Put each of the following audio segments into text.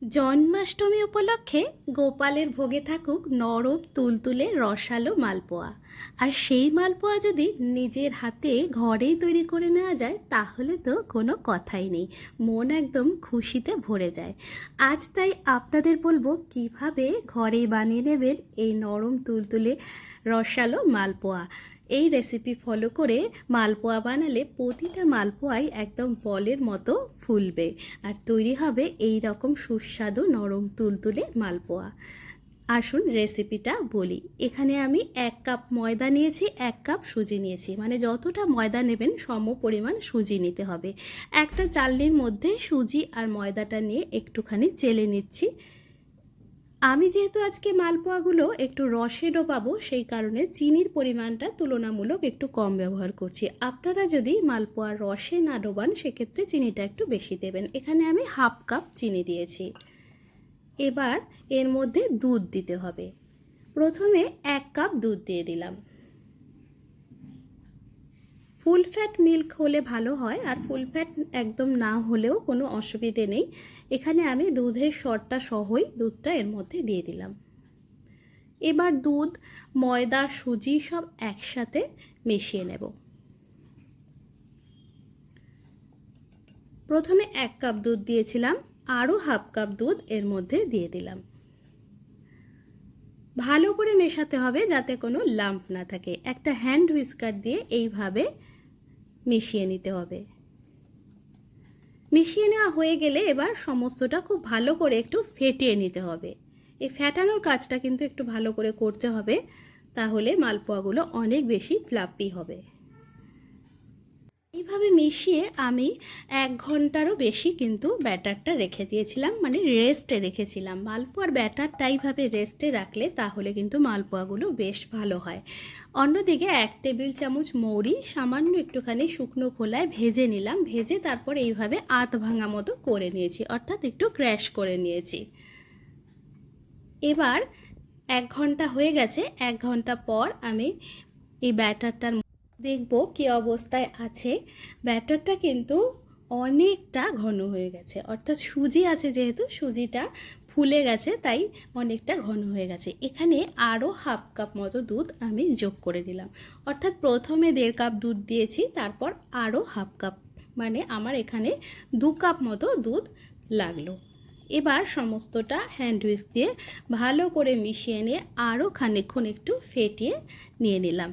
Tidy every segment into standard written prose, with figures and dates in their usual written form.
জন্মাষ্টমী উপলক্ষে গোপালের ভোগে থাকুক নরম তুলতুলে রসালো মালপোয়া। আর সেই মালপোয়া যদি নিজের হাতে ঘরেই তৈরি করে নেওয়া যায় তাহলে তো কোনো কথাই নেই, মন একদম খুশিতে ভরে যায়। আজ তাই আপনাদের বলবো কিভাবে ঘরেই বানিয়ে নেবেন এই নরম তুলতুলে রসালো মালপোয়া। এই রেসিপি ফলো করে মালপোয়া বানালে প্রতিটা মালপোয়াই একদম বলের মতো ফুলবে আর তৈরি হবে এই রকম সুস্বাদু নরম তুলতুলে মালপোয়া। আসুন রেসিপিটা বলি। এখানে আমি 1 কাপ ময়দা নিয়েছি, 1 কাপ সুজি নিয়েছি, মানে যতটা ময়দা নেবেন সম পরিমাণ সুজি নিতে হবে। একটা চালনির মধ্যে সুজি আর ময়দাটা নিয়ে একটুখানি চেলে নিচ্ছি। আমি যেহেতু আজকে মালপোয়াগুলো একটু রসে ডোবাবো সেই কারণে চিনির পরিমাণটা তুলনামূলক একটু কম ব্যবহার করছি। আপনারা যদি মালপোয়া রসে না ডোবান সেক্ষেত্রে চিনিটা একটু বেশি দেবেন। এখানে আমি 1/2 কাপ চিনি দিয়েছি। এবার এর মধ্যে দুধ দিতে হবে। প্রথমে 1 কাপ দুধ দিয়ে দিলাম। ফুল ফ্যাট মিল্ক হলে ভালো হয়, আর ফুল ফ্যাট একদম না হলেও কোনো অসুবিধে নেই। এখানে আমি দুধের সরটা সহই দুধটা এর মধ্যে দিয়ে দিলাম। এবার দুধ, ময়দা, সুজি সব একসাথে মিশিয়ে নেব। প্রথমে 1 কাপ দুধ দিয়েছিলাম, আরও 1/2 কাপ দুধ এর মধ্যে দিয়ে দিলাম। ভালো করে মেশাতে হবে যাতে কোনো লাম্প না থাকে। একটা হ্যান্ড হুইস্কার দিয়ে এইভাবে মিশিয়ে নিতে হবে। মিশিয়ে নেওয়া হয়ে গেলে এবার সমস্তটা খুব ভালো করে একটু ফেটিয়ে নিতে হবে। এই ফ্যাটানোর কাজটা কিন্তু একটু ভালো করে করতে হবে, তাহলে মালপোয়াগুলো অনেক বেশি ফ্লাফি হবে। এইভাবে মিশিয়ে আমি 1 ঘন্টারও বেশি কিন্তু ব্যাটারটা রেখে দিয়েছিলাম, মানে রেস্টে রেখেছিলাম। মালপোয়ার ব্যাটারটা এইভাবে রেস্টে রাখলে তাহলে কিন্তু মালপোয়াগুলো বেশ ভালো হয়। অন্যদিকে 1 টেবিল চামচ মৌরি সামান্য একটুখানি শুকনো খোলায় ভেজে নিলাম। ভেজে তারপর এইভাবে আধ ভাঙা মতো করে নিয়েছি, অর্থাৎ একটু ক্র্যাশ করে নিয়েছি। এবার 1 ঘন্টা হয়ে গেছে। 1 ঘন্টা পর আমি এই ব্যাটারটার দেখব কি অবস্থায় আছে। ব্যাটারটা কিন্তু অনেকটা ঘন হয়ে গেছে, অর্থাৎ সুজি আছে যেহেতু সুজিটা ফুলে গেছে তাই অনেকটা ঘন হয়ে গেছে। এখানে আরও 1/2 কাপ মতো দুধ আমি যোগ করে দিলাম, অর্থাৎ প্রথমে 1.5 কাপ দুধ দিয়েছি, তারপর আরও 1/2 কাপ, মানে আমার এখানে 2 কাপ মতো দুধ লাগলো। এবার সমস্তটা হ্যান্ড হুইস্ক দিয়ে ভালো করে মিশিয়ে নিয়ে আরও খানিকক্ষণ একটু ফেটিয়ে নিয়ে নিলাম।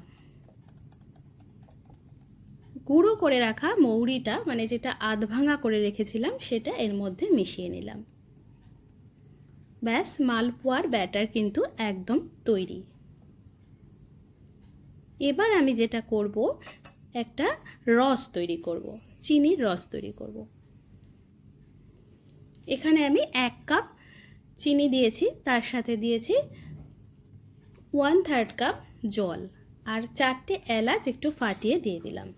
গুঁড়ো করে রাখা মৌরিটা, মানে যেটা আধ ভাঙা করে রেখেছিলাম, সেটা এর মধ্যে মিশিয়ে নিলাম। ব্যাস, মালপোয়ার ব্যাটার কিন্তু একদম তৈরি। এবার আমি যেটা করব, একটা রস তৈরি করব, চিনির রস তৈরি করব। এখানে আমি 1 কাপ চিনি দিয়েছি, তার সাথে দিয়েছি 1/3 কাপ জল, আর 4টে এলাচ একটু ফাটিয়ে দিয়ে দিলাম।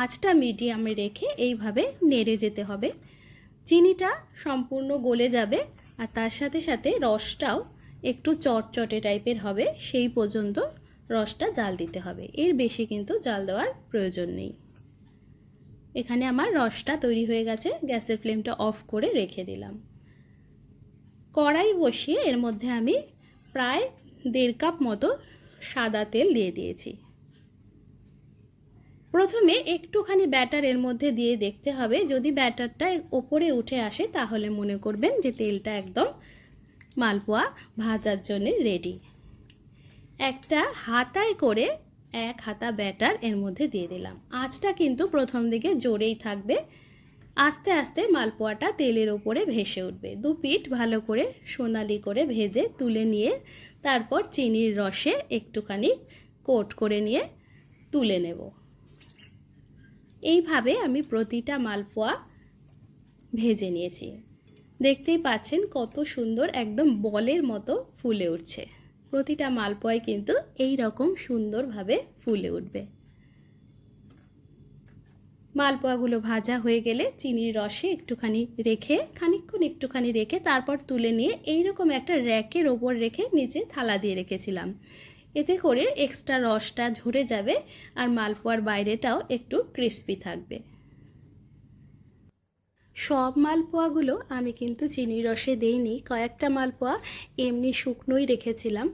আঁচটা মিডিয়ামে রেখে এইভাবে নেড়ে যেতে হবে। চিনিটা সম্পূর্ণ গলে যাবে আর তার সাথে সাথে রসটাও একটু চটচটে টাইপের হবে, সেই পর্যন্ত রসটা জাল দিতে হবে। এর বেশি কিন্তু জাল দেওয়ার প্রয়োজন নেই। এখানে আমার রসটা তৈরি হয়ে গেছে। গ্যাসের ফ্লেমটা অফ করে রেখে দিলাম। কড়াই বসিয়ে এর মধ্যে আমি প্রায় 1.5 কাপ মতো সাদা তেল দিয়ে দিয়েছি। প্রথমে একটুখানি ব্যাটার এর মধ্যে দিয়ে দেখতে হবে, যদি ব্যাটারটা ওপরে উঠে আসে তাহলে মনে করবেন যে তেলটা একদম মালপোয়া ভাজার জন্য রেডি। একটা হাতায় করে 1 হাতা ব্যাটার এর মধ্যে দিয়ে দিলাম। আঁচটা কিন্তু প্রথম দিকে জোরেই থাকবে, আস্তে আস্তে মালপোয়াটা তেলের ওপরে ভেসে উঠবে। 2 পিঠ ভালো করে সোনালি করে ভেজে তুলে নিয়ে তারপর চিনির রসে একটুখানি কোট করে নিয়ে তুলে নেব। এইভাবে আমি প্রতিটা মালপোয়া ভেজে নিয়েছি। দেখতেই পাচ্ছেন কত সুন্দর একদম বলের মতো ফুলে উঠছে। প্রতিটা মালপোয়াই কিন্তু এই রকম সুন্দরভাবে ফুলে উঠবে। মালপোয়াগুলো ভাজা হয়ে গেলে চিনির রসে খানিকক্ষণ একটুখানি রেখে তারপর তুলে নিয়ে এইরকম একটা র্যাকের ওপর রেখে নিচে থালা দিয়ে রেখেছিলাম। এতে করে এক্সট্রা রসটা ঝরে যাবে আর মালপোয়ার বাইরেটাও একটু ক্রিস্পি থাকবে। সব মালপোয়াগুলো আমি কিন্তু চিনির রসে দেইনি, কয়েকটা মালপোয়া এমনি শুকনোই রেখেছিলাম,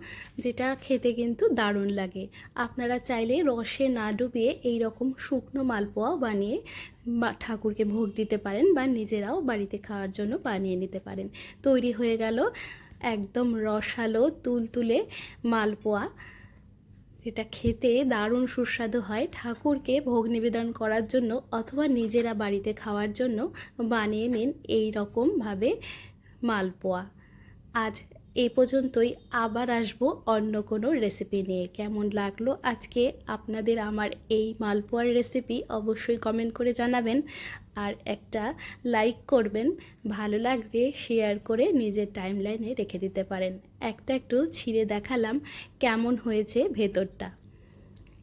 যেটা খেতে কিন্তু দারুণ লাগে। আপনারা চাইলে রসে না ডুবিয়ে এই রকম শুকনো মালপোয়াও বানিয়ে ঠাকুরকে ভোগ দিতে পারেন বা নিজেরাও বাড়িতে খাওয়ার জন্য বানিয়ে নিতে পারেন। তৈরি হয়ে গেল একদম রসালো তুলতুলে মালপোয়া, যেটা খেতে দারুণ সুস্বাদু হয়। ঠাকুরকে ভোগ নিবেদন করার জন্য অথবা নিজেরা বাড়িতে খাওয়ার জন্য বানিয়ে নিন এই রকমভাবে মালপোয়া। আজ এই পর্যন্তই, আবার আসবো অন্য কোনো রেসিপি নিয়ে। কেমন লাগলো আজকে আপনাদের আমার এই মালপোয়ার রেসিপি অবশ্যই কমেন্ট করে জানাবেন, আর একটা লাইক করবেন। ভালো লাগলে শেয়ার করে নিজের টাইমলাইনে রেখে দিতে পারেন। একটু ছিঁড়ে দেখালাম কেমন হয়েছে ভেতরটা।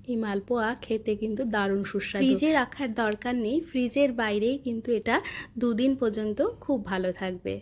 এই মালপোয়া খেতে কিন্তু দারুণ সুস্বাদু। ফ্রিজে রাখার দরকার নেই, ফ্রিজের বাইরেই কিন্তু এটা 2 দিন পর্যন্ত খুব ভালো থাকবে।